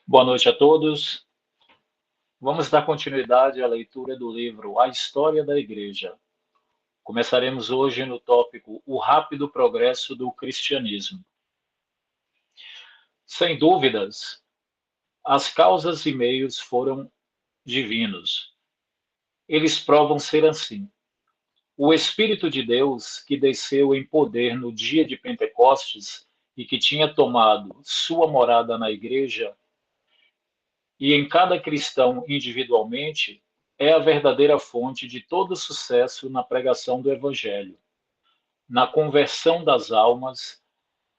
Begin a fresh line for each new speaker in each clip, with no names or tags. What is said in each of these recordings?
Boa noite a todos. Vamos dar continuidade à leitura do livro A História da Igreja. Começaremos hoje no tópico O Rápido Progresso do Cristianismo. Sem dúvidas, as causas e meios foram divinos. Eles provam ser assim. O Espírito de Deus, que desceu em poder no dia de Pentecostes e que tinha tomado sua morada na igreja, e em cada cristão individualmente, é a verdadeira fonte de todo sucesso na pregação do Evangelho, na conversão das almas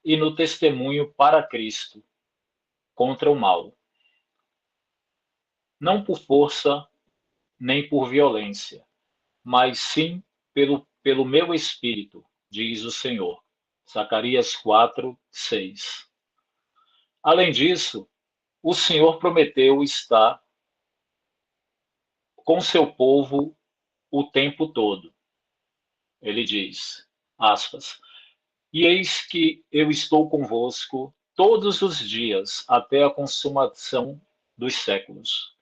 e no testemunho para Cristo contra o mal. Não por força nem por violência, mas sim pelo meu espírito, diz o Senhor. Zacarias 4:6. Além disso, o Senhor prometeu estar com seu povo o tempo todo. Ele diz, aspas, e eis que eu estou convosco todos os dias até a consumação dos séculos.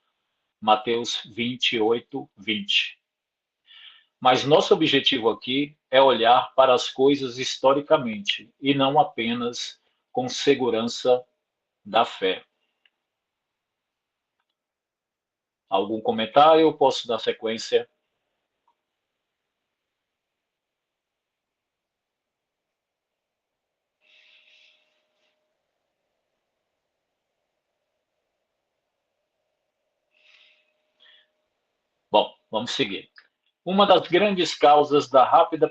Mateus 28:20. Mas nosso objetivo aqui é olhar para as coisas historicamente e não apenas com segurança da fé. Algum comentário? Eu posso dar sequência? Bom, vamos seguir. Uma das grandes causas da rápida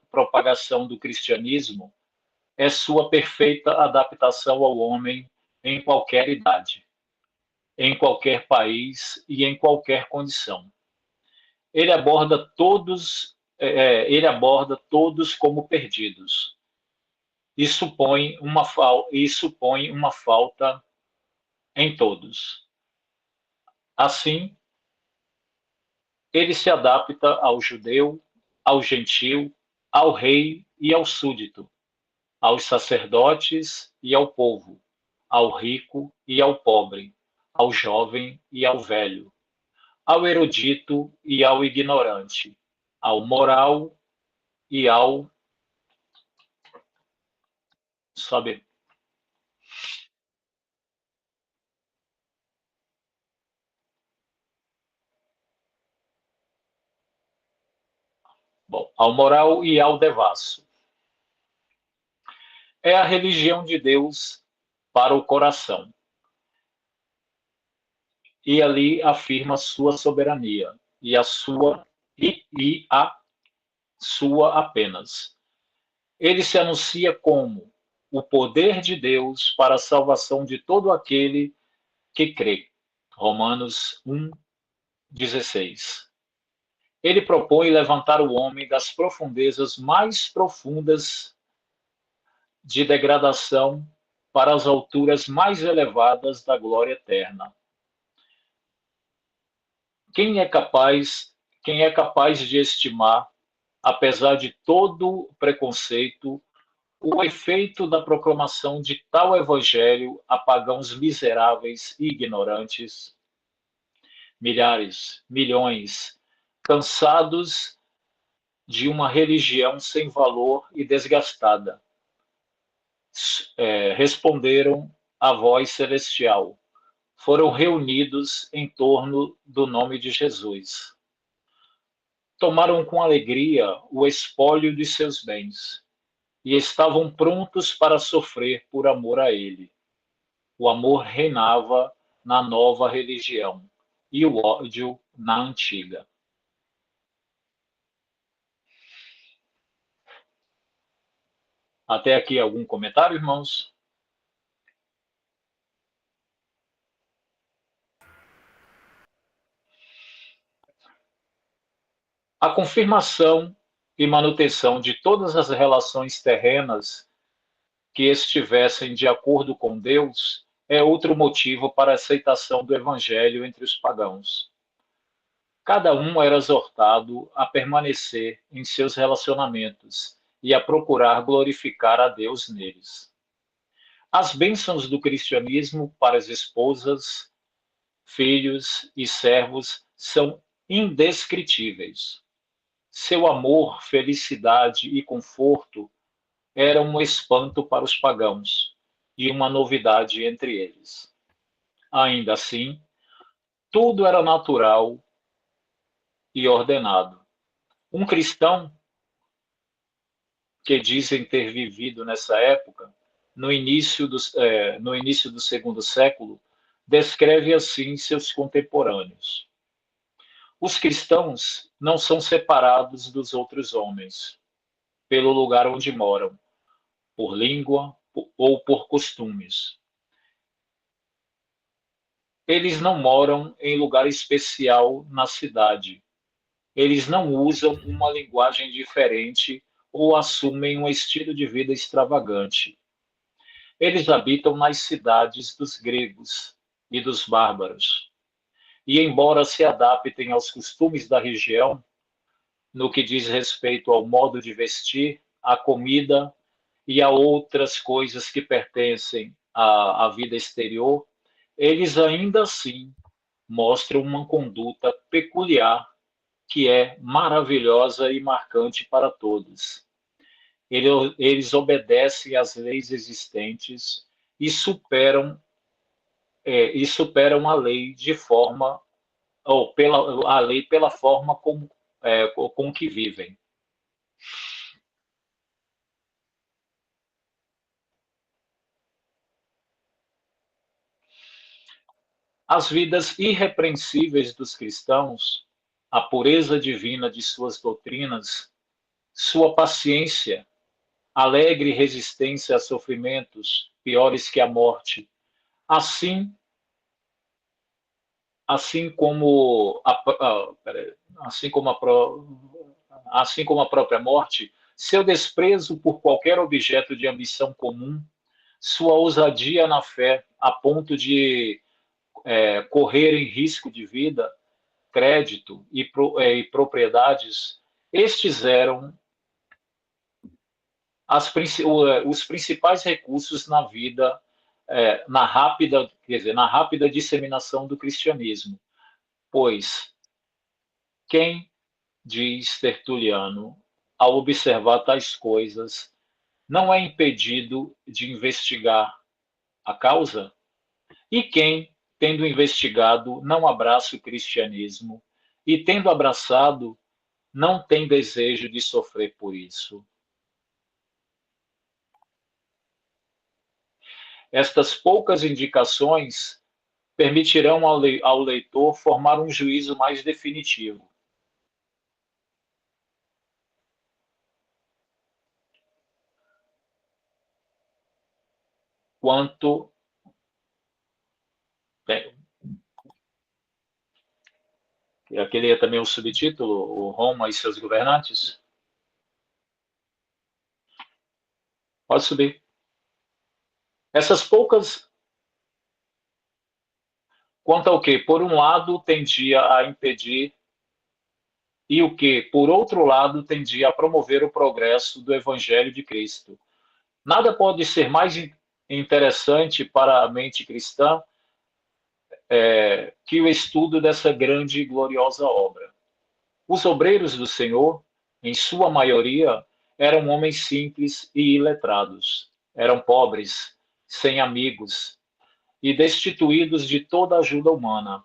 propagação do cristianismo é sua perfeita adaptação ao homem em qualquer idade, em qualquer país e em qualquer condição. Ele aborda todos como perdidos e supõe uma falta em todos. Assim, ele se adapta ao judeu, ao gentil, ao rei e ao súdito, aos sacerdotes e ao povo, ao rico e ao pobre, ao jovem e ao velho, ao erudito e ao ignorante, ao moral e ao saber. Bom, ao moral e ao devasso. É a religião de Deus para o coração. E ali afirma sua soberania e a sua apenas. Ele se anuncia como o poder de Deus para a salvação de todo aquele que crê. Romanos 1:16. Ele propõe levantar o homem das profundezas mais profundas de degradação para as alturas mais elevadas da glória eterna. Quem é capaz de estimar, apesar de todo preconceito, o efeito da proclamação de tal evangelho a pagãos miseráveis e ignorantes? Milhares, milhões, cansados de uma religião sem valor e desgastada, responderam à voz celestial. Foram reunidos em torno do nome de Jesus. Tomaram com alegria o espólio de seus bens e estavam prontos para sofrer por amor a ele. O amor reinava na nova religião e o ódio na antiga. Até aqui algum comentário, irmãos? A confirmação e manutenção de todas as relações terrenas que estivessem de acordo com Deus é outro motivo para a aceitação do evangelho entre os pagãos. Cada um era exortado a permanecer em seus relacionamentos e a procurar glorificar a Deus neles. As bênçãos do cristianismo para as esposas, filhos e servos são indescritíveis. Seu amor, felicidade e conforto eram um espanto para os pagãos e uma novidade entre eles. Ainda assim, tudo era natural e ordenado. Um cristão que dizem ter vivido nessa época, no início do segundo século, descreve assim seus contemporâneos. Os cristãos não são separados dos outros homens pelo lugar onde moram, por língua ou por costumes. Eles não moram em lugar especial na cidade. Eles não usam uma linguagem diferente ou assumem um estilo de vida extravagante. Eles habitam nas cidades dos gregos e dos bárbaros. E, embora se adaptem aos costumes da região, no que diz respeito ao modo de vestir, à comida e a outras coisas que pertencem à vida exterior, eles ainda assim mostram uma conduta peculiar que é maravilhosa e marcante para todos. Eles obedecem às leis existentes e superam a lei de forma ou pela a lei pela forma com que vivem. As vidas irrepreensíveis dos cristãos, a pureza divina de suas doutrinas, sua paciência, alegre resistência a sofrimentos piores que a morte, assim assim como assim como assim como a própria morte, seu desprezo por qualquer objeto de ambição comum, sua ousadia na fé a ponto de correr em risco de vida, crédito e propriedades, estes eram os principais recursos na vida, na rápida disseminação do cristianismo, pois quem, diz Tertuliano, ao observar tais coisas, não é impedido de investigar a causa? E quem, tendo investigado, não abraça o cristianismo, e tendo abraçado, não tem desejo de sofrer por isso? Estas poucas indicações permitirão ao leitor formar um juízo mais definitivo quanto. Bem, aquele é também o subtítulo, o Roma e seus governantes. Pode subir. Essas poucas. Quanto ao que, por um lado, tendia a impedir e o que, por outro lado, tendia a promover o progresso do Evangelho de Cristo. Nada pode ser mais interessante para a mente cristã que o estudo dessa grande e gloriosa obra. Os obreiros do Senhor, em sua maioria, eram homens simples e iletrados. Eram pobres, sem amigos e destituídos de toda ajuda humana.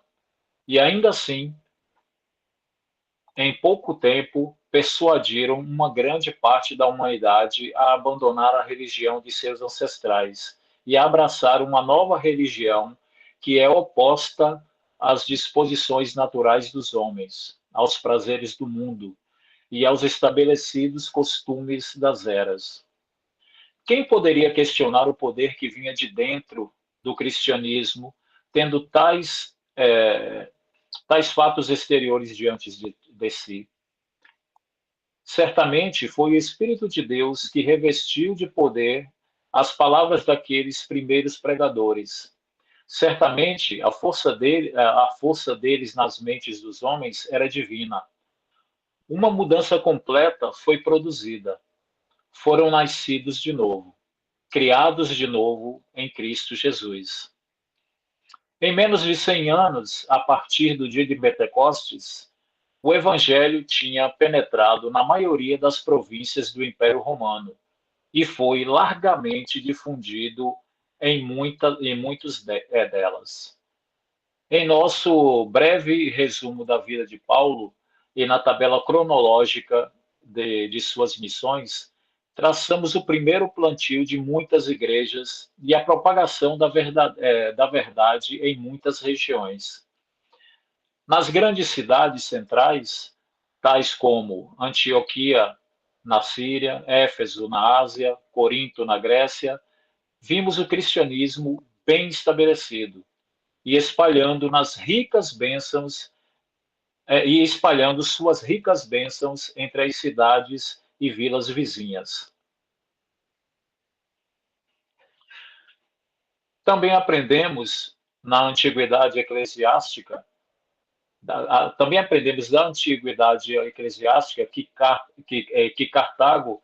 E ainda assim, em pouco tempo, persuadiram uma grande parte da humanidade a abandonar a religião de seus ancestrais e a abraçar uma nova religião que é oposta às disposições naturais dos homens, aos prazeres do mundo e aos estabelecidos costumes das eras. Quem poderia questionar o poder que vinha de dentro do cristianismo, tendo tais fatos exteriores diante de si? Certamente foi o Espírito de Deus que revestiu de poder as palavras daqueles primeiros pregadores. Certamente a força deles nas mentes dos homens era divina. Uma mudança completa foi produzida. Foram nascidos de novo. criados de novo em Cristo Jesus. Em menos de 100 anos, a partir do dia de Pentecostes, o Evangelho tinha penetrado na maioria das províncias do Império Romano e foi largamente difundido em muitos delas. Em nosso breve resumo da vida de Paulo e na tabela cronológica de suas missões, traçamos o primeiro plantio de muitas igrejas e a propagação da verdade em muitas regiões. Nas grandes cidades centrais, tais como Antioquia, na Síria, Éfeso, na Ásia, Corinto, na Grécia, vimos o cristianismo bem estabelecido e espalhando suas ricas bênçãos entre as cidades e vilas vizinhas. Também aprendemos na antiguidade eclesiástica, também aprendemos da antiguidade eclesiástica que Cartago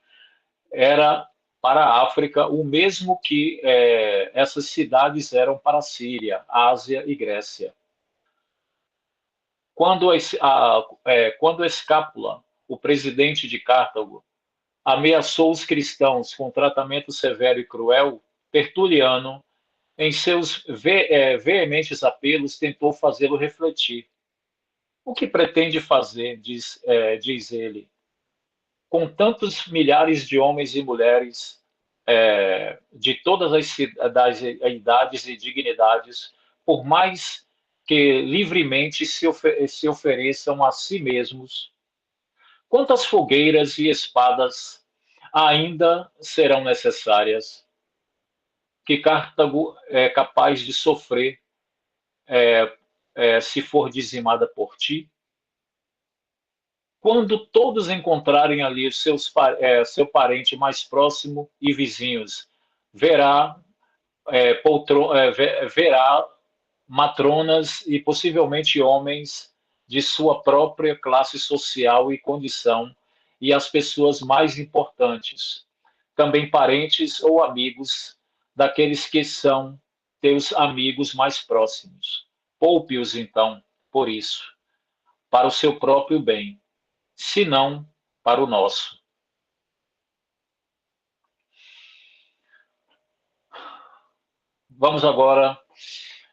era para a África o mesmo que essas cidades eram para a Síria, Ásia e Grécia. Quando Escápula, o presidente de Cartago, ameaçou os cristãos com tratamento severo e cruel, Tertuliano, em seus veementes apelos, tentou fazê-lo refletir. O que pretende fazer, diz ele, com tantos milhares de homens e mulheres de todas das idades e dignidades, por mais que livremente se ofereçam a si mesmos? Quantas fogueiras e espadas ainda serão necessárias que Cartago é capaz de sofrer se for dizimada por ti? Quando todos encontrarem ali seu parente mais próximo e vizinhos, verá, verá matronas e possivelmente homens de sua própria classe social e condição, e as pessoas mais importantes, também parentes ou amigos daqueles que são teus amigos mais próximos. Poupe-os, então, por isso, para o seu próprio bem, se não para o nosso. Vamos agora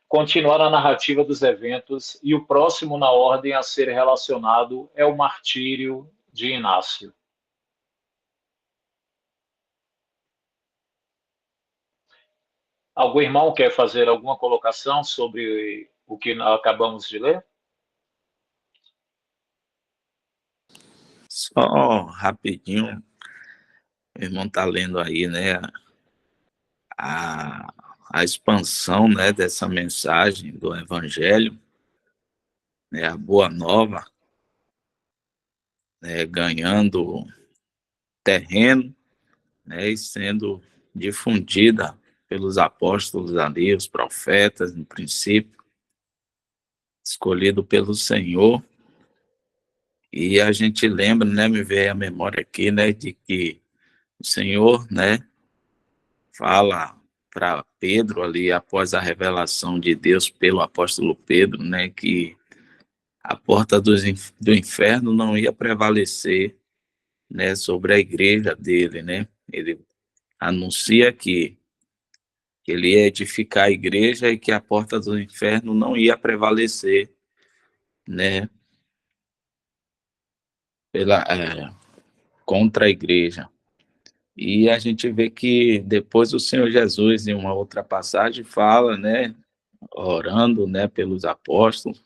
continuar a narrativa dos eventos, e o próximo na ordem a ser relacionado é o martírio de Inácio. Algum irmão quer fazer alguma colocação sobre o que acabamos de ler?
Só rapidinho, o irmão está lendo aí, né, a expansão, né, dessa mensagem do Evangelho, né, a Boa Nova, né, ganhando terreno, né, e sendo difundida pelos apóstolos ali, os profetas, no princípio, escolhido pelo Senhor. E a gente lembra, né, me veio a memória aqui, né, de que o Senhor, né, fala para Pedro ali, após a revelação de Deus pelo apóstolo Pedro, né, que a porta do inferno não ia prevalecer, né, sobre a igreja dele, né. Ele anuncia que ele ia edificar a igreja e que a porta do inferno não ia prevalecer, né, contra a igreja. E a gente vê que depois o Senhor Jesus, em uma outra passagem, fala, né, orando, né, pelos apóstolos,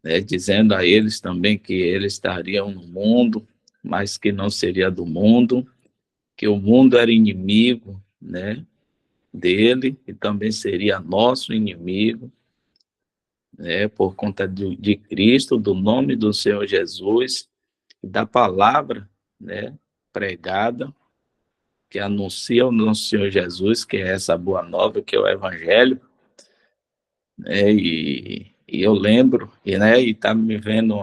né, dizendo a eles também que eles estariam no mundo, mas que não seria do mundo, que o mundo era inimigo, né, dele e também seria nosso inimigo, né, por conta de Cristo, do nome do Senhor Jesus e da palavra, né, pregada, que anuncia o nosso Senhor Jesus, que é essa boa nova, que é o Evangelho, né, e eu lembro, né, e está me vendo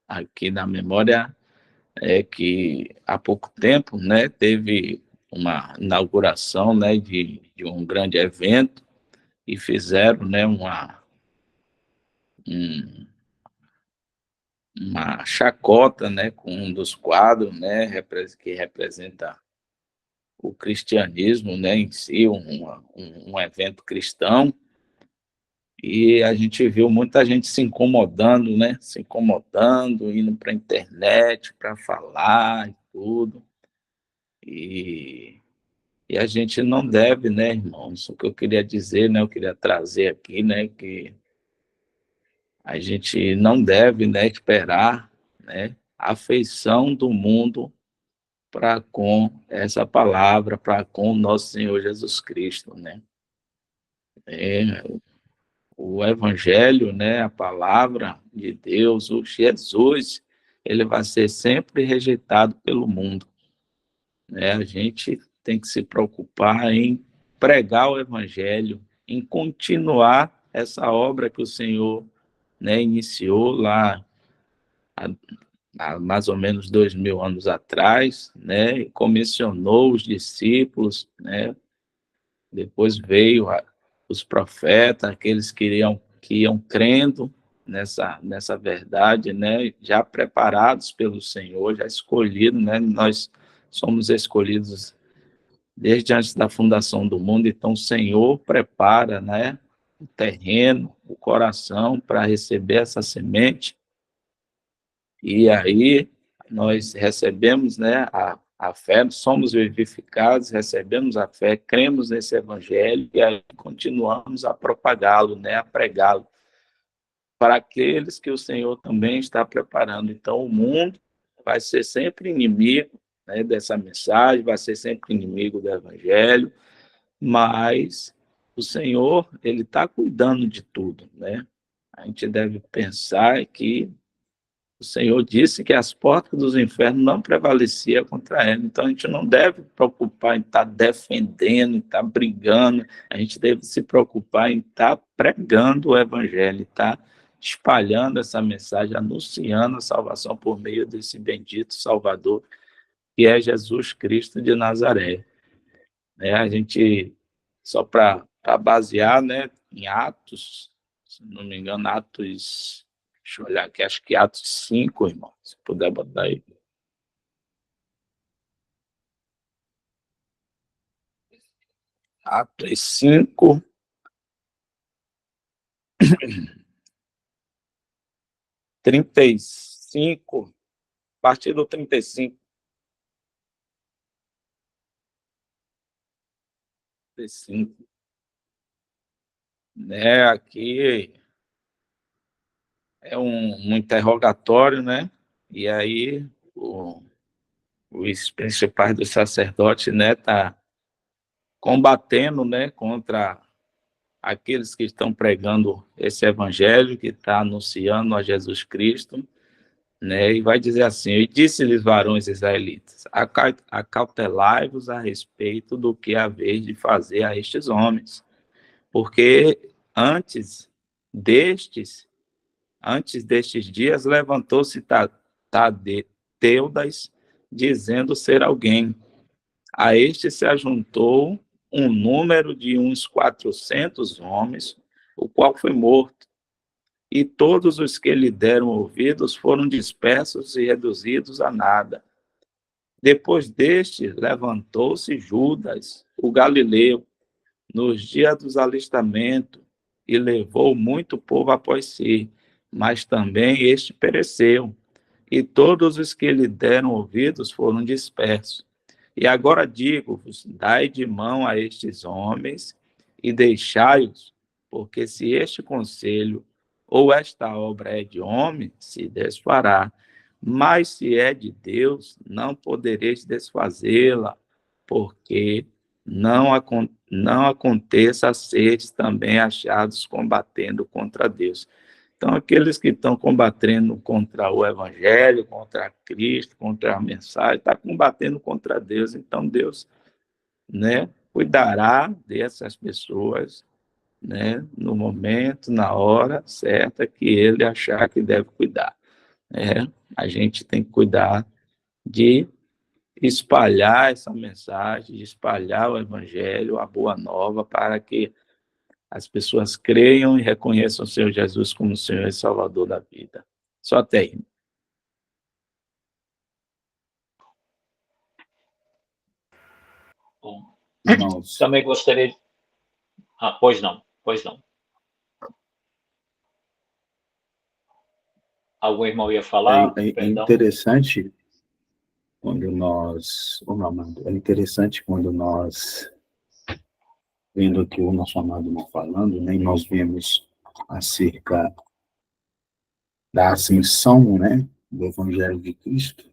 aqui na memória, que há pouco tempo, né, teve uma inauguração, né, de um grande evento, e fizeram, né, uma chacota, né, com um dos quadros, né, que representa o cristianismo, né, em si, um evento cristão, e a gente viu muita gente se incomodando, né, se incomodando, indo para a internet para falar e tudo, e, e a gente não deve, né, irmãos, o que eu queria dizer, né, eu queria trazer aqui, né, que a gente não deve, né, esperar, né, a afeição do mundo para com essa palavra, para com o nosso Senhor Jesus Cristo, né? É, o Evangelho, né, a palavra de Deus, o Jesus, ele vai ser sempre rejeitado pelo mundo, né? A gente tem que se preocupar em pregar o Evangelho, em continuar essa obra que o Senhor, né, iniciou lá há mais ou menos 2000 anos atrás, né, e comissionou os discípulos, né, depois veio os profetas, aqueles que iam crendo nessa verdade, né, já preparados pelo Senhor, já escolhidos, né, nós somos escolhidos desde antes da fundação do mundo, então o Senhor prepara, né, o terreno, o coração para receber essa semente. E aí nós recebemos, né, a fé, somos vivificados, recebemos a fé, cremos nesse evangelho e aí continuamos a propagá-lo, né, a pregá-lo para aqueles que o Senhor também está preparando. Então o mundo vai ser sempre inimigo, né, dessa mensagem, vai ser sempre inimigo do evangelho, mas o Senhor, ele está cuidando de tudo, né? A gente deve pensar que o Senhor disse que as portas dos infernos não prevaleciam contra ela. Então, a gente não deve preocupar em estar defendendo, em estar brigando. A gente deve se preocupar em estar pregando o evangelho, estar espalhando essa mensagem, anunciando a salvação por meio desse bendito Salvador, que é Jesus Cristo de Nazaré. A gente, só para basear, né, em Atos, se não me engano, Atos, deixa eu olhar aqui, acho que Atos 5, irmão, se puder botar aí. Atos 5, 35, a partir do 35, 35, né, aqui é um interrogatório, né, e aí os principais dos sacerdotes, né, tá combatendo, né, contra aqueles que estão pregando esse evangelho, que está anunciando a Jesus Cristo, né? E vai dizer assim: e disse-lhes, varões israelitas, acautelai-vos a respeito do que haveis de fazer a estes homens, porque antes destes, antes destes dias levantou-se Teudas, dizendo ser alguém. A este se ajuntou um número de uns 400 homens, o qual foi morto, e todos os que lhe deram ouvidos foram dispersos e reduzidos a nada. Depois deste, levantou-se Judas, o galileu, nos dias dos alistamentos, e levou muito povo após si, mas também este pereceu, e todos os que lhe deram ouvidos foram dispersos. E agora digo-vos: dai de mão a estes homens e deixai-os, porque se este conselho ou esta obra é de homem, se desfará, mas se é de Deus, não podereis desfazê-la, porque não aconteça a seres também achados combatendo contra Deus. Então, aqueles que estão combatendo contra o Evangelho, contra Cristo, contra a mensagem, estão combatendo contra Deus. Então, Deus, né, cuidará dessas pessoas, né, no momento, na hora certa que Ele achar que deve cuidar. A gente tem que cuidar de espalhar essa mensagem, espalhar o evangelho, a boa nova, para que as pessoas creiam e reconheçam o Senhor Jesus como o Senhor e Salvador da vida. Só tem.
Bom,
Irmãos,
também gostaria de... pois não, pois não. Algum irmão ia falar?
é interessante quando nós, é interessante quando nós, vendo aqui o nosso amado irmão falando, né, e nós vemos acerca da ascensão, né, do Evangelho de Cristo,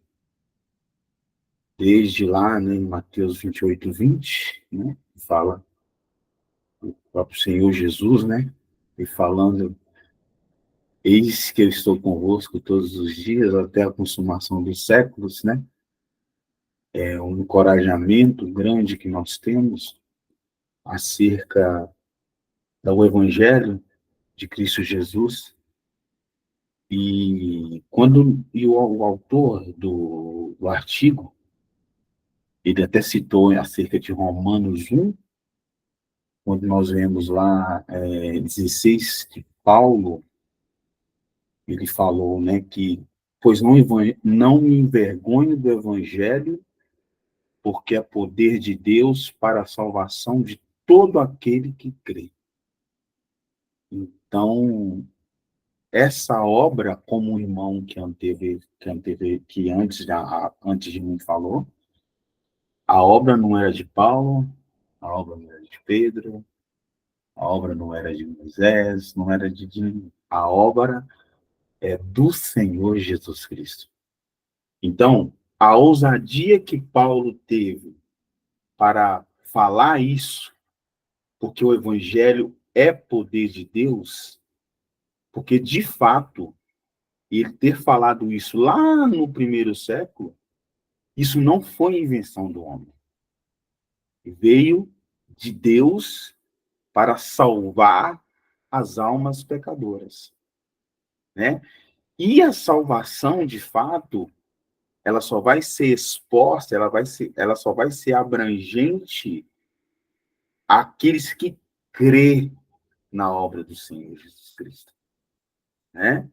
desde lá, né, em Mateus 28:20, né, fala o próprio Senhor Jesus, né, e falando: eis que eu estou convosco todos os dias até a consumação dos séculos, né? É um encorajamento grande que nós temos acerca do Evangelho de Cristo Jesus. E o autor do artigo, ele até citou acerca de Romanos 1, quando nós vemos lá 16 de Paulo, ele falou, né, que pois não me envergonho do Evangelho, porque é poder de Deus para a salvação de todo aquele que crê. Então, essa obra, como o irmão que antes de mim falou, a obra não era de Paulo, a obra não era de Pedro, a obra não era de Moisés, não era de ninguém. A obra é do Senhor Jesus Cristo. Então, a ousadia que Paulo teve para falar isso, porque o evangelho é poder de Deus, porque de fato, ele ter falado isso lá no primeiro século, isso não foi invenção do homem. Veio de Deus para salvar as almas pecadoras, né? E a salvação, de fato, ela só vai ser exposta, ela só vai ser abrangente àqueles que crê na obra do Senhor Jesus Cristo, né?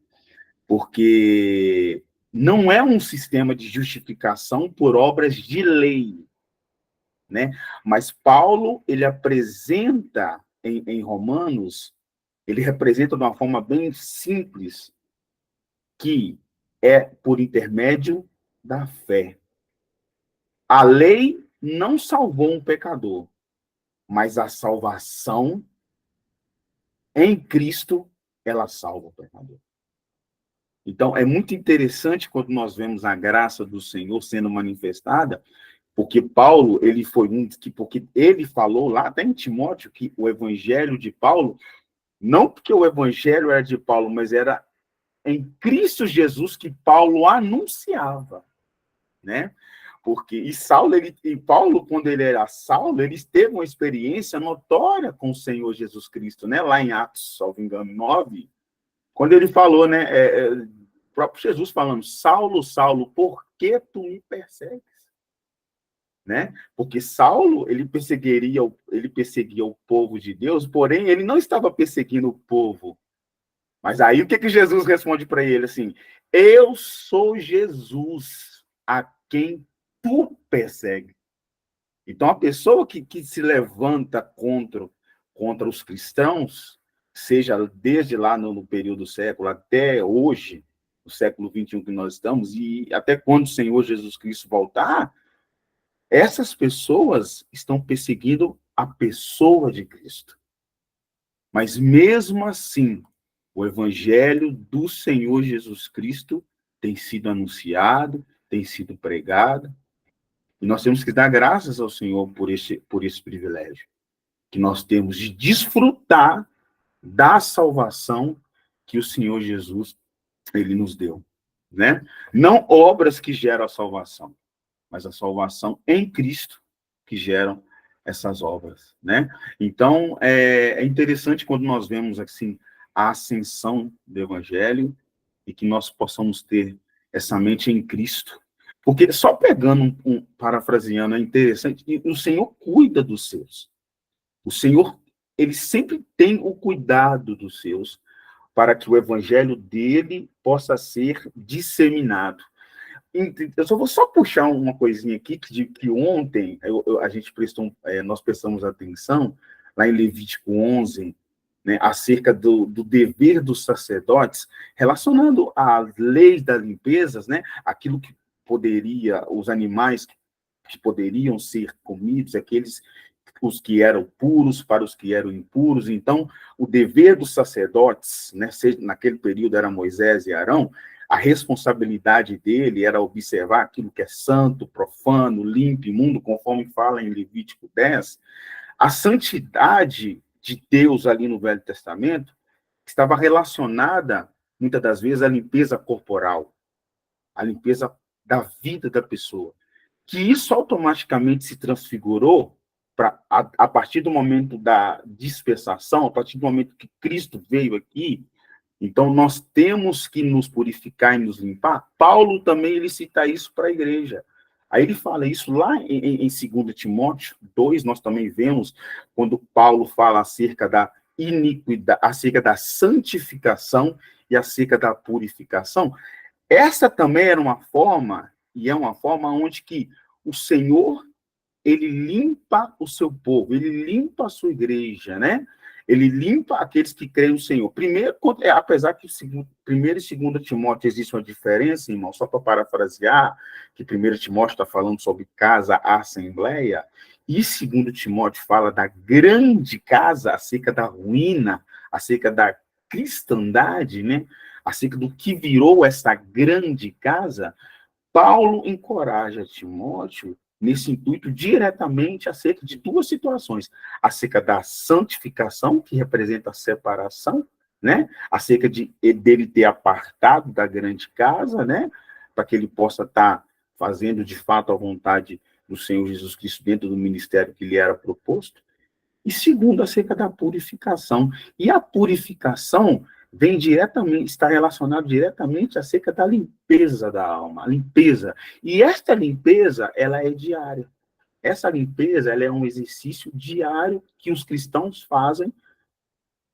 Porque não é um sistema de justificação por obras de lei, né? Mas Paulo, ele apresenta em Romanos, ele representa de uma forma bem simples, que é por intermédio da fé. A lei não salvou um pecador, mas a salvação em Cristo, ela salva o pecador. Então, é muito interessante quando nós vemos a graça do Senhor sendo manifestada, porque Paulo, ele foi porque ele falou lá até em Timóteo que o evangelho de Paulo, não porque o evangelho era de Paulo, mas era em Cristo Jesus que Paulo anunciava, né? E Paulo, quando ele era Saulo, ele teve uma experiência notória com o Senhor Jesus Cristo, né? Lá em Atos, salvo engano, 9, quando ele falou, né? O próprio Jesus falando: Saulo, Saulo, por que tu me persegues? Né? Porque Saulo, ele perseguia o povo de Deus, porém ele não estava perseguindo o povo. Mas aí o que Jesus responde para ele? Assim: eu sou Jesus a quem tu persegue. Então, a pessoa que se levanta contra os cristãos, seja desde lá no período século até hoje, no século 21 que nós estamos, e até quando o Senhor Jesus Cristo voltar, essas pessoas estão perseguindo a pessoa de Cristo. Mas mesmo assim, o evangelho do Senhor Jesus Cristo tem sido anunciado, tem sido pregado, e nós temos que dar graças ao Senhor por esse privilégio que nós temos de desfrutar da salvação que o Senhor Jesus ele nos deu, né? Não obras que geram a salvação, mas a salvação em Cristo que geram essas obras, né? Então, é interessante quando nós vemos assim a ascensão do evangelho e que nós possamos ter essa mente em Cristo. Porque só pegando parafraseando, é interessante, e o Senhor cuida dos seus. O Senhor, ele sempre tem o cuidado dos seus para que o evangelho dele possa ser disseminado. Eu só vou puxar uma coisinha aqui, que ontem a gente nós prestamos atenção, lá em Levítico 11, né, acerca do dever dos sacerdotes, relacionando às leis das limpezas, né, aquilo que os animais que poderiam ser comidos, os que eram puros para os que eram impuros. Então, o dever dos sacerdotes, né, naquele período era Moisés e Arão, a responsabilidade dele era observar aquilo que é santo, profano, limpo, imundo, conforme fala em Levítico 10. A santidade de Deus ali no Velho Testamento estava relacionada, muitas das vezes, à limpeza corporal, à limpeza da vida da pessoa. Que isso automaticamente se transfigurou a partir do momento da dispensação, a partir do momento que Cristo veio aqui. Então, nós temos que nos purificar e nos limpar. Paulo também ele cita isso para a igreja. Aí ele fala isso lá em 2 Timóteo 2, nós também vemos, quando Paulo fala acerca da iniquidade, acerca da santificação e acerca da purificação. Essa também era uma forma, e é uma forma onde que o Senhor, ele limpa o seu povo, ele limpa a sua igreja, né? Ele limpa aqueles que creem no Senhor. Primeiro, apesar que 1 e 2 Timóteo existe uma diferença, irmão, só para parafrasear, que 1 Timóteo está falando sobre casa, assembleia, e 2 Timóteo fala da grande casa, acerca da ruína, acerca da cristandade, né? Acerca do que virou essa grande casa. Paulo encoraja Timóteo nesse intuito diretamente acerca de duas situações: acerca da santificação, que representa a separação, né? Acerca dele ter apartado da grande casa, né? Para que ele possa estar fazendo de fato a vontade do Senhor Jesus Cristo dentro do ministério que lhe era proposto. E segundo, acerca da purificação. E a purificação está relacionado diretamente acerca da limpeza da alma, a limpeza. E esta limpeza, ela é diária. Essa limpeza, ela é um exercício diário que os cristãos fazem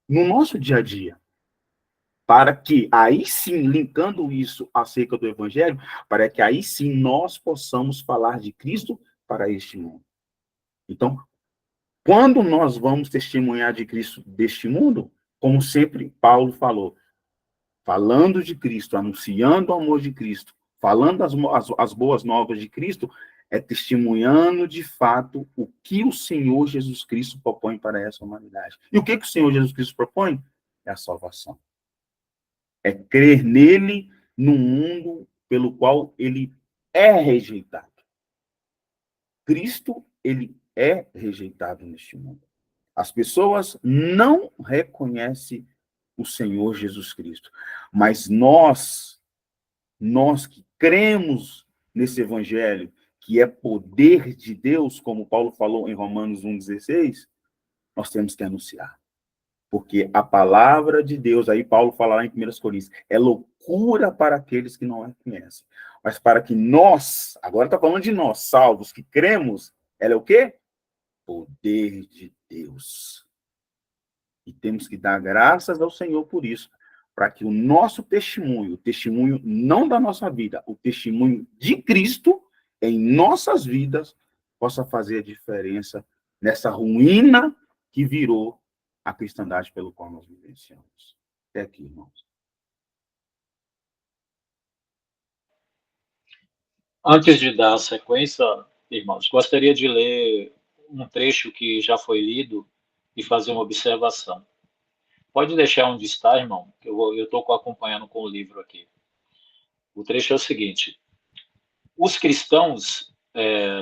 no nosso dia a dia. Para que, aí sim, linkando isso acerca do evangelho, para que aí sim nós possamos falar de Cristo para este mundo. Então, quando nós vamos testemunhar de Cristo deste mundo, como sempre Paulo falou, falando de Cristo, anunciando o amor de Cristo, falando as boas novas de Cristo, é testemunhando de fato o que o Senhor Jesus Cristo propõe para essa humanidade. E o que o Senhor Jesus Cristo propõe? É a salvação. É crer nele no mundo pelo qual ele é rejeitado. Cristo, ele é rejeitado neste mundo. As pessoas não reconhecem o Senhor Jesus Cristo. Mas nós que cremos nesse evangelho, que é poder de Deus, como Paulo falou em Romanos 1,16, nós temos que anunciar. Porque a palavra de Deus, aí Paulo fala lá em 1 Coríntios, é loucura para aqueles que não a conhecem. Mas para que nós, agora está falando de nós, salvos, que cremos, ela é o quê? Poder de Deus. E temos que dar graças ao Senhor por isso, para que o nosso testemunho, o testemunho não da nossa vida, o testemunho de Cristo em nossas vidas, possa fazer a diferença nessa ruína que virou a cristandade pelo qual nós vivenciamos. Até aqui, irmãos.
Antes de dar a sequência, irmãos, gostaria de ler um trecho que já foi lido e fazer uma observação. Pode deixar onde está, irmão, que eu estou acompanhando com o livro aqui. O trecho é o seguinte: os cristãos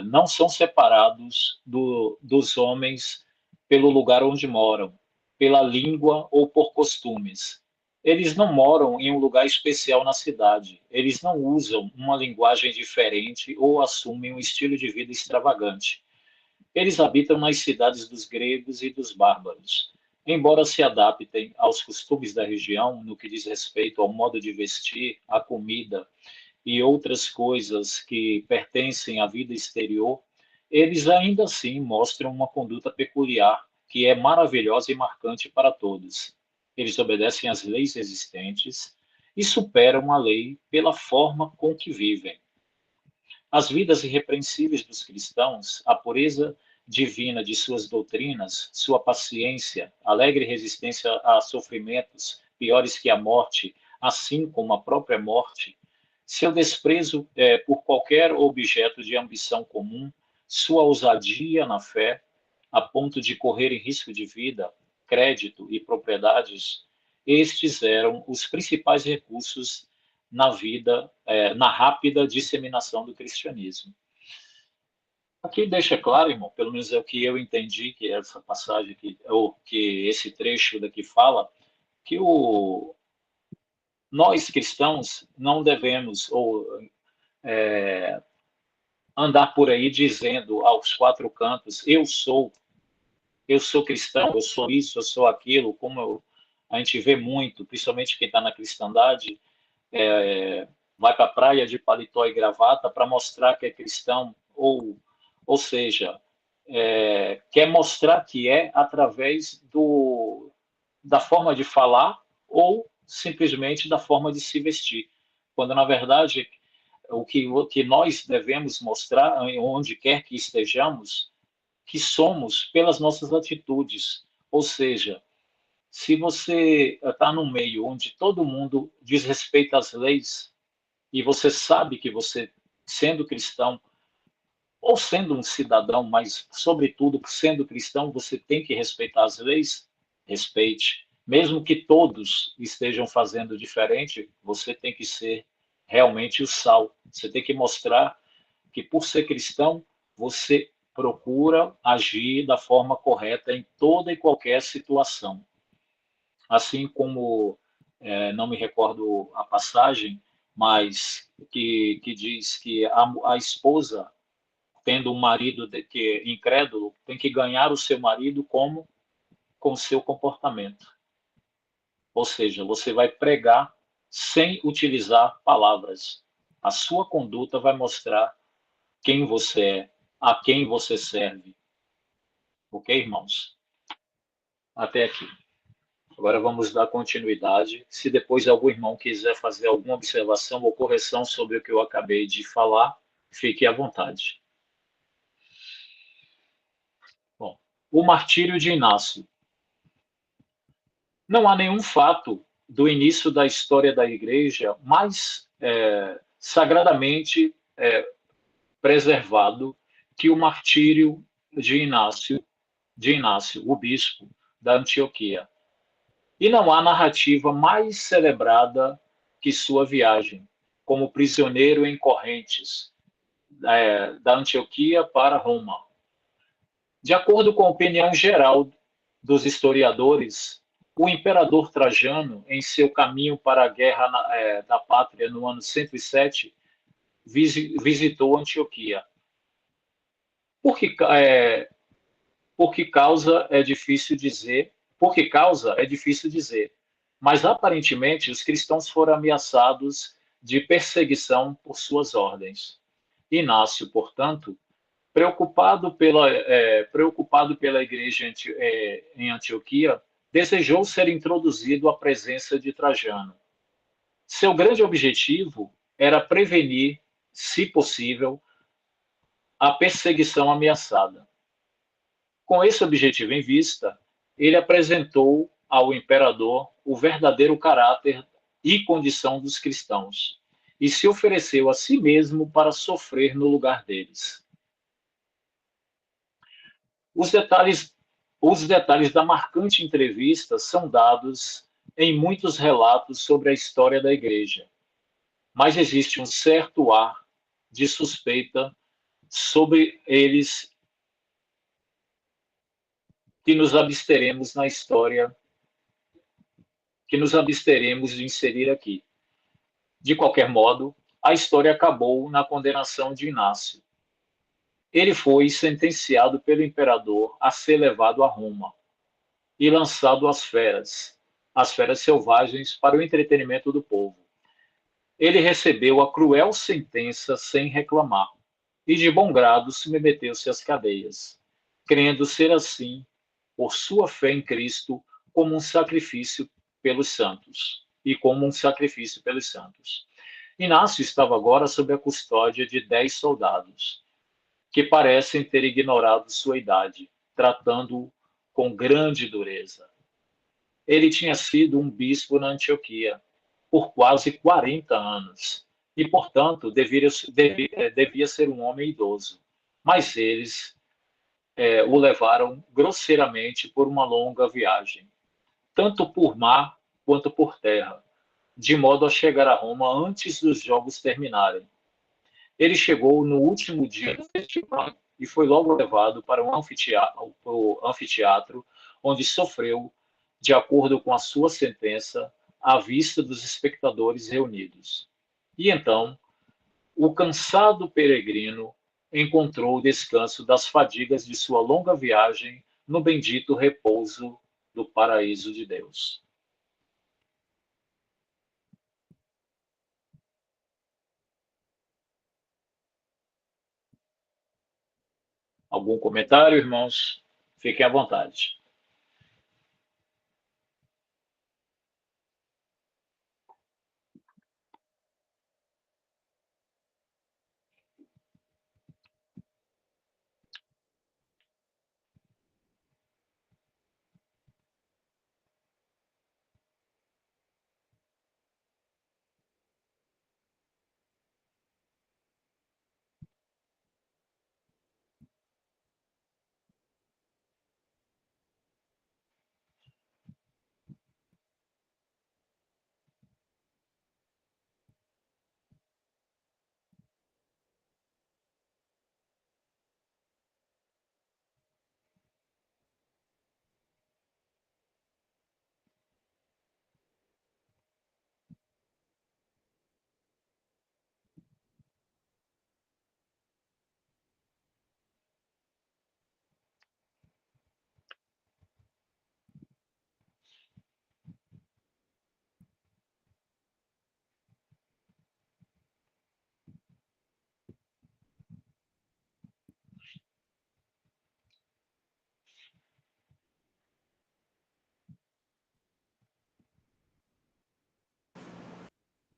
não são separados dos homens pelo lugar onde moram, pela língua ou por costumes. Eles não moram em um lugar especial na cidade. Eles não usam uma linguagem diferente ou assumem um estilo de vida extravagante. Eles habitam nas cidades dos gregos e dos bárbaros. Embora se adaptem aos costumes da região, no que diz respeito ao modo de vestir, à comida e outras coisas que pertencem à vida exterior, eles ainda assim mostram uma conduta peculiar, que é maravilhosa e marcante para todos. Eles obedecem às leis existentes e superam a lei pela forma com que vivem. As vidas irrepreensíveis dos cristãos, a pureza divina de suas doutrinas, sua paciência, alegre resistência a sofrimentos piores que a morte, assim como a própria morte, seu desprezo por qualquer objeto de ambição comum, sua ousadia na fé, a ponto de correr em risco de vida, crédito e propriedades, estes eram os principais recursos na vida, na rápida disseminação do cristianismo. Aqui deixa claro, irmão, pelo menos é o que eu entendi, que essa passagem aqui, ou que esse trecho daqui fala, que nós cristãos não devemos andar por aí dizendo aos quatro cantos, eu sou cristão, eu sou isso, eu sou aquilo, a gente vê muito, principalmente quem está na cristandade, vai para a praia de paletó e gravata para mostrar que é cristão, ou seja, quer mostrar que é através da forma de falar ou simplesmente da forma de se vestir, quando na verdade o que nós devemos mostrar, onde quer que estejamos, que somos pelas nossas atitudes, ou seja, se você está num meio onde todo mundo desrespeita as leis e você sabe que você, sendo cristão, ou sendo um cidadão, mas, sobretudo, sendo cristão, você tem que respeitar as leis, respeite. Mesmo que todos estejam fazendo diferente, você tem que ser realmente o sal. Você tem que mostrar que, por ser cristão, você procura agir da forma correta em toda e qualquer situação. Assim como, não me recordo a passagem, mas que diz que a esposa, tendo um marido que é incrédulo, tem que ganhar o seu marido com o seu comportamento. Ou seja, você vai pregar sem utilizar palavras. A sua conduta vai mostrar quem você é, a quem você serve. Ok, irmãos? Até aqui. Agora vamos dar continuidade. Se depois algum irmão quiser fazer alguma observação ou correção sobre o que eu acabei de falar, fique à vontade. Bom, o martírio de Inácio. Não há nenhum fato do início da história da Igreja mais sagradamente preservado que o martírio de Inácio, o bispo da Antioquia. E não há narrativa mais celebrada que sua viagem, como prisioneiro em correntes, da Antioquia para Roma. De acordo com a opinião geral dos historiadores, o imperador Trajano, em seu caminho para a guerra da pátria no ano 107, visitou Antioquia. Por que causa é difícil dizer, mas aparentemente os cristãos foram ameaçados de perseguição por suas ordens. Inácio, portanto, preocupado pela igreja em Antioquia, desejou ser introduzido à presença de Trajano. Seu grande objetivo era prevenir, se possível, a perseguição ameaçada. Com esse objetivo em vista, ele apresentou ao imperador o verdadeiro caráter e condição dos cristãos e se ofereceu a si mesmo para sofrer no lugar deles. Os detalhes da marcante entrevista são dados em muitos relatos sobre a história da Igreja, mas existe um certo ar de suspeita sobre eles que nos absteremos de inserir aqui. De qualquer modo, a história acabou na condenação de Inácio. Ele foi sentenciado pelo imperador a ser levado a Roma e lançado às feras selvagens para o entretenimento do povo. Ele recebeu a cruel sentença sem reclamar, e de bom grado submeteu-se às cadeias, crendo ser assim, por sua fé em Cristo, como um sacrifício pelos santos, e como um sacrifício pelos santos. Inácio estava agora sob a custódia de 10 soldados, que parecem ter ignorado sua idade, tratando-o com grande dureza. Ele tinha sido um bispo na Antioquia por quase 40 anos e, portanto, devia ser um homem idoso. Mas eles o levaram grosseiramente por uma longa viagem, tanto por mar quanto por terra, de modo a chegar a Roma antes dos jogos terminarem. Ele chegou no último dia do festival e foi logo levado para o anfiteatro, onde sofreu, de acordo com a sua sentença, à vista dos espectadores reunidos. E então, o cansado peregrino encontrou o descanso das fadigas de sua longa viagem no bendito repouso do paraíso de Deus. Algum comentário, irmãos? Fiquem à vontade.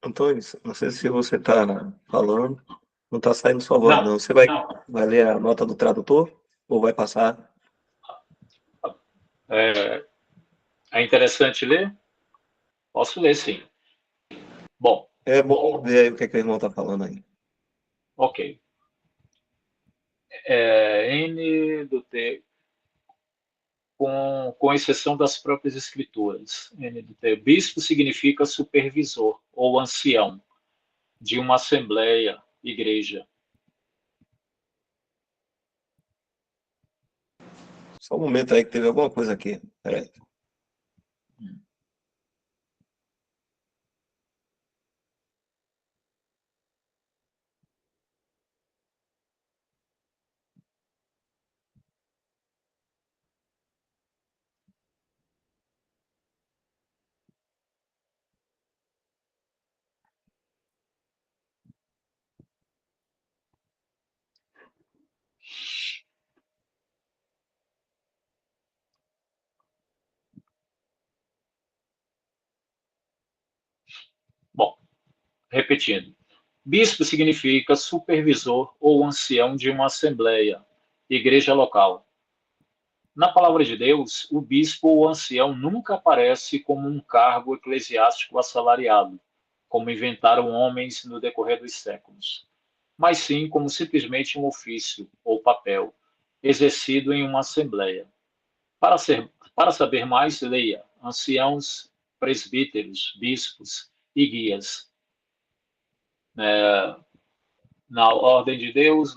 Antônio, não sei se você está falando, não está saindo sua voz,
Não,
não. Você vai ler a nota do tradutor ou vai passar?
é interessante ler? Posso ler, sim. Bom,
É bom ver aí o que o irmão está falando aí.
ok. N do T, com exceção das próprias escrituras. N do T. Bispo significa supervisor ou ancião de uma assembleia, igreja.
Só um momento aí que teve alguma coisa aqui. Peraí.
Bom, repetindo. Bispo significa supervisor ou ancião de uma assembleia, igreja local. Na palavra de Deus, o bispo ou ancião nunca aparece como um cargo eclesiástico assalariado, como inventaram homens no decorrer dos séculos, mas sim como simplesmente um ofício ou papel exercido em uma assembleia. Para saber mais, leia anciãos, presbíteros, bispos e guias. Na Ordem de Deus,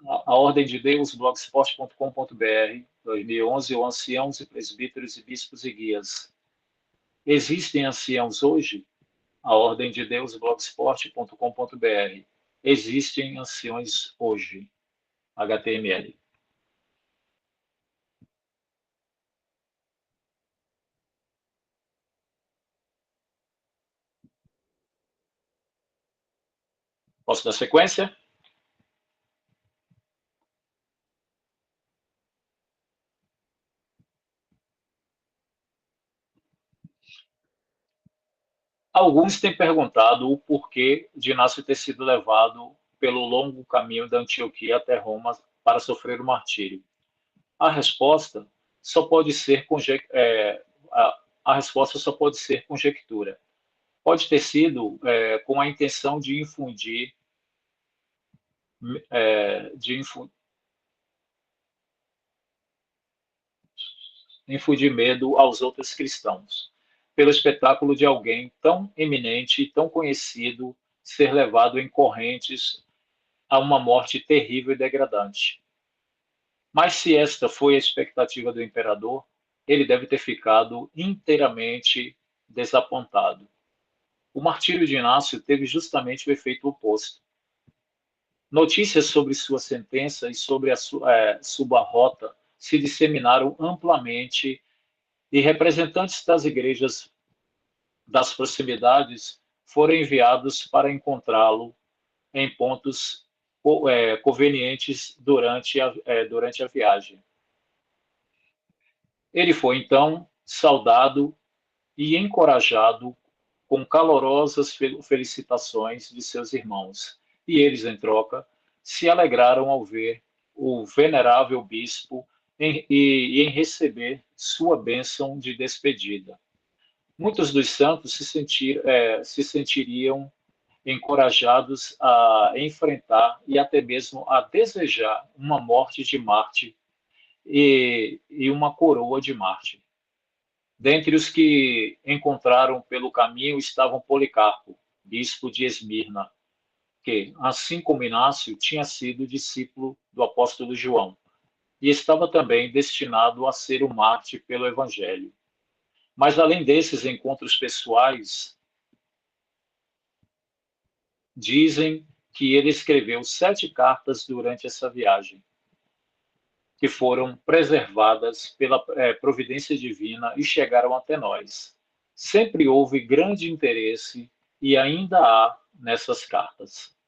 a Ordem de Deus, blogspot.com.br, 2011, ou Anciãos e Presbíteros e Bispos e Guias. Existem anciãos hoje? A Ordem de Deus, blogspot.com.br. Existem anciões hoje? HTML. Posso dar sequência? Alguns têm perguntado o porquê de Inácio ter sido levado pelo longo caminho da Antioquia até Roma para sofrer o martírio. A resposta só pode ser a resposta só pode ser conjectura. Pode ter sido com a intenção de infundir é, de infu- infundir medo aos outros cristãos, pelo espetáculo de alguém tão eminente e tão conhecido ser levado em correntes a uma morte terrível e degradante. Mas se esta foi a expectativa do imperador, ele deve ter ficado inteiramente desapontado. O martírio de Inácio teve justamente o efeito oposto. Notícias sobre sua sentença e sobre a sua rota se disseminaram amplamente e representantes das igrejas das proximidades foram enviados para encontrá-lo em pontos convenientes durante a viagem. Ele foi, então, saudado e encorajado com calorosas felicitações de seus irmãos, e eles, em troca, se alegraram ao ver o venerável bispo e em receber sua bênção de despedida. Muitos dos santos se sentiriam encorajados a enfrentar e até mesmo a desejar uma morte de Marte e uma coroa de Marte. Dentre os que encontraram pelo caminho estavam Policarpo, bispo de Esmirna, que, assim como Inácio, tinha sido discípulo do apóstolo João, e estava também destinado a ser um mártir pelo Evangelho. Mas, além desses encontros pessoais, dizem que ele escreveu 7 cartas durante essa viagem, que foram preservadas pela providência divina e chegaram até nós. Sempre houve grande interesse e ainda há nessas cartas.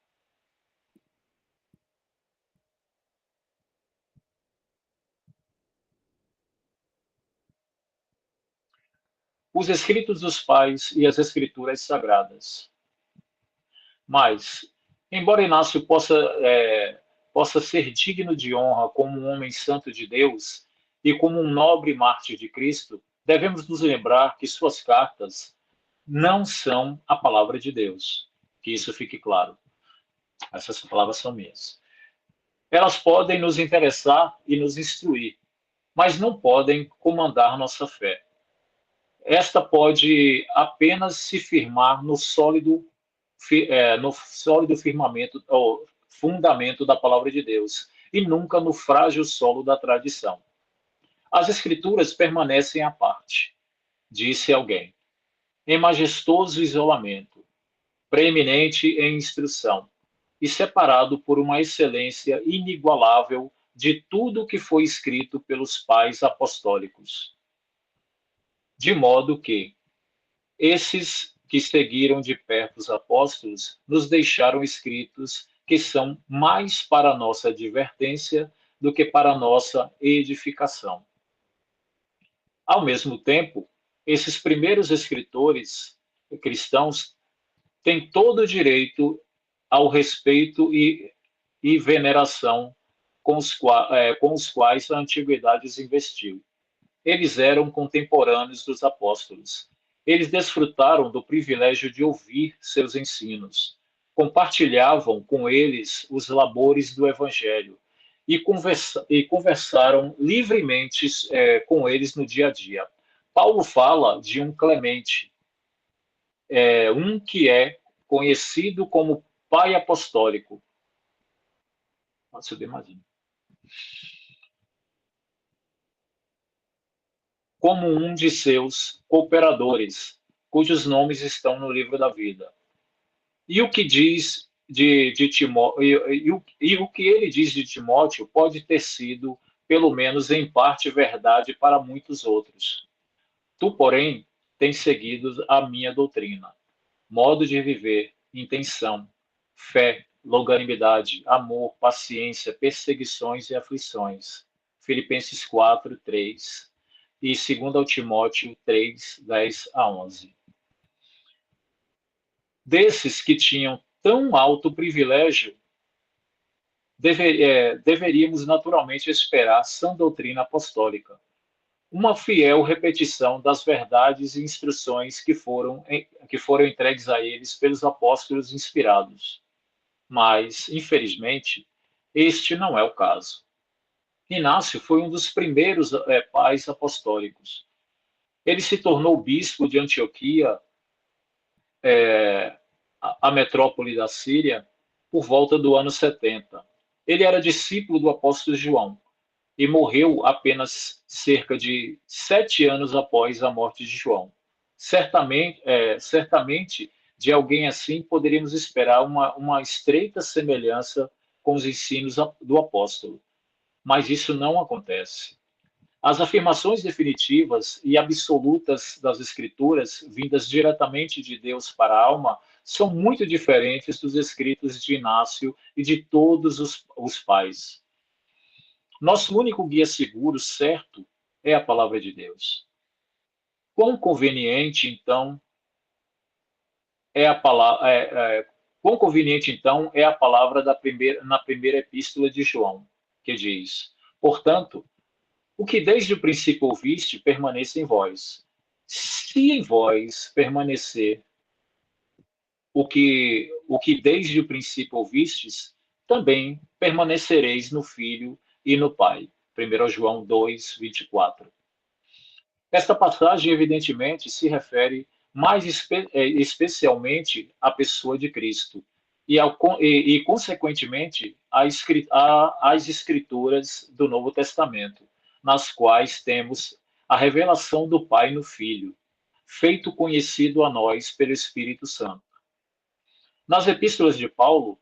Os escritos dos pais e as escrituras sagradas. Mas, embora Inácio possa ser digno de honra como um homem santo de Deus e como um nobre mártir de Cristo, devemos nos lembrar que suas cartas não são a palavra de Deus. Que isso fique claro. Essas palavras são minhas. Elas podem nos interessar e nos instruir, mas não podem comandar nossa fé. Esta pode apenas se firmar no sólido firmamento, ou fundamento da palavra de Deus, e nunca no frágil solo da tradição. As escrituras permanecem à parte, disse alguém, em majestoso isolamento, preeminente em instrução, e separado por uma excelência inigualável de tudo que foi escrito pelos pais apostólicos. De modo que esses que seguiram de perto os apóstolos nos deixaram escritos que são mais para nossa advertência do que para nossa edificação. Ao mesmo tempo, esses primeiros escritores cristãos têm todo o direito ao respeito e veneração com os quais a antiguidade os investiu. Eles eram contemporâneos dos apóstolos. Eles desfrutaram do privilégio de ouvir seus ensinos, compartilhavam com eles os labores do Evangelho e conversaram livremente com eles no dia a dia. Paulo fala de um Clemente, um que é conhecido como pai apostólico. Pode subir mais um. Como um de seus cooperadores, cujos nomes estão no livro da vida. E o que diz de Timóteo, e o que ele diz de Timóteo pode ter sido, pelo menos em parte, verdade para muitos outros. Tu, porém, tens seguido a minha doutrina, modo de viver, intenção, fé, longanimidade, amor, paciência, perseguições e aflições. Filipenses 4, 3 e 2 Timóteo 3, 10 a 11. Desses que tinham tão alto privilégio, deveríamos naturalmente esperar sã doutrina apostólica, uma fiel repetição das verdades e instruções que foram entregues a eles pelos apóstolos inspirados. Mas, infelizmente, este não é o caso. Inácio foi um dos primeiros pais apostólicos. Ele se tornou bispo de Antioquia, a metrópole da Síria, por volta do ano 70. Ele era discípulo do apóstolo João e morreu apenas cerca de 7 anos após a morte de João. Certamente, de alguém assim, poderíamos esperar uma estreita semelhança com os ensinos do apóstolo, mas isso não acontece. As afirmações definitivas e absolutas das Escrituras, vindas diretamente de Deus para a alma, são muito diferentes dos escritos de Inácio e de todos os pais. Nosso único guia seguro, certo, é a palavra de Deus. Quão conveniente, então, quão conveniente, então, é a palavra na primeira epístola de João, que diz: portanto, o que desde o princípio ouviste, permaneça em vós. Se em vós permanecer o que desde o princípio ouvistes, também permanecereis no Filho e no Pai. 1 João 2, 24. Esta passagem, evidentemente, se refere mais especialmente à pessoa de Cristo e consequentemente, às Escrituras do Novo Testamento, nas quais temos a revelação do Pai no Filho, feito conhecido a nós pelo Espírito Santo. Nas epístolas de Paulo,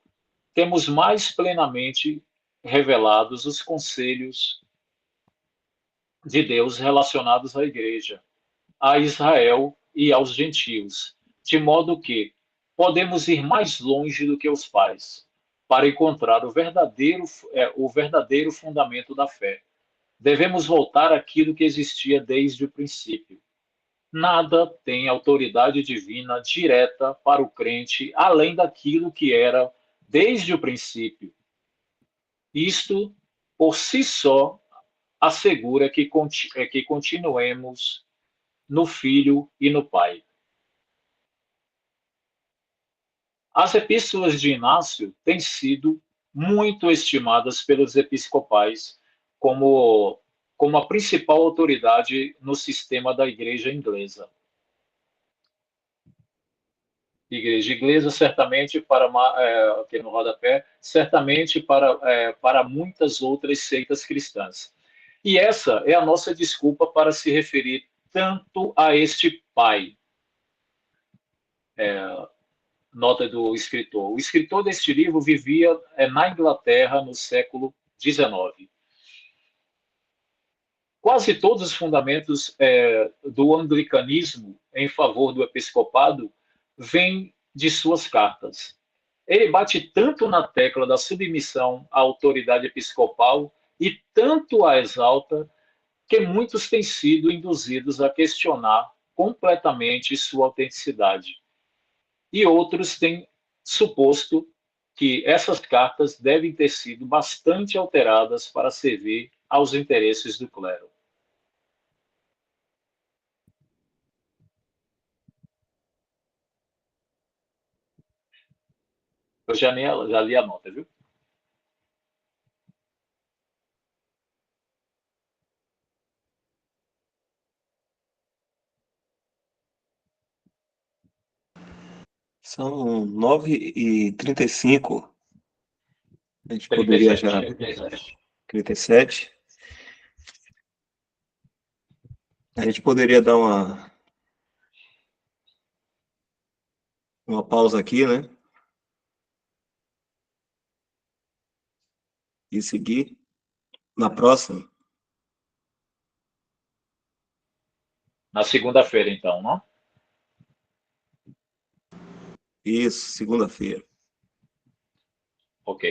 temos mais plenamente revelados os conselhos de Deus relacionados à igreja, a Israel e aos gentios, de modo que podemos ir mais longe do que os pais, para encontrar o verdadeiro fundamento da fé. Devemos voltar àquilo que existia desde o princípio. Nada tem autoridade divina direta para o crente além daquilo que era desde o princípio. Isto, por si só, assegura que continuemos no Filho e no Pai. As epístolas de Inácio têm sido muito estimadas pelos episcopais como a principal autoridade no sistema da igreja inglesa. Igreja inglesa, certamente aqui no rodapé, certamente para muitas outras seitas cristãs. E essa é a nossa desculpa para se referir tanto a este pai. Nota do escritor. O escritor deste livro vivia na Inglaterra no século XIX. Quase todos os fundamentos do anglicanismo em favor do episcopado vêm de suas cartas. Ele bate tanto na tecla da submissão à autoridade episcopal e tanto a exalta que muitos têm sido induzidos a questionar completamente sua autenticidade. E outros têm suposto que essas cartas devem ter sido bastante alteradas para servir aos interesses do clero. Eu já li a nota, viu?
São 9h35. A gente
37.
poderia já. 37. A gente poderia dar uma pausa aqui, né? E seguir na próxima.
Na segunda-feira, então, não?
Isso, segunda-feira.
Ok.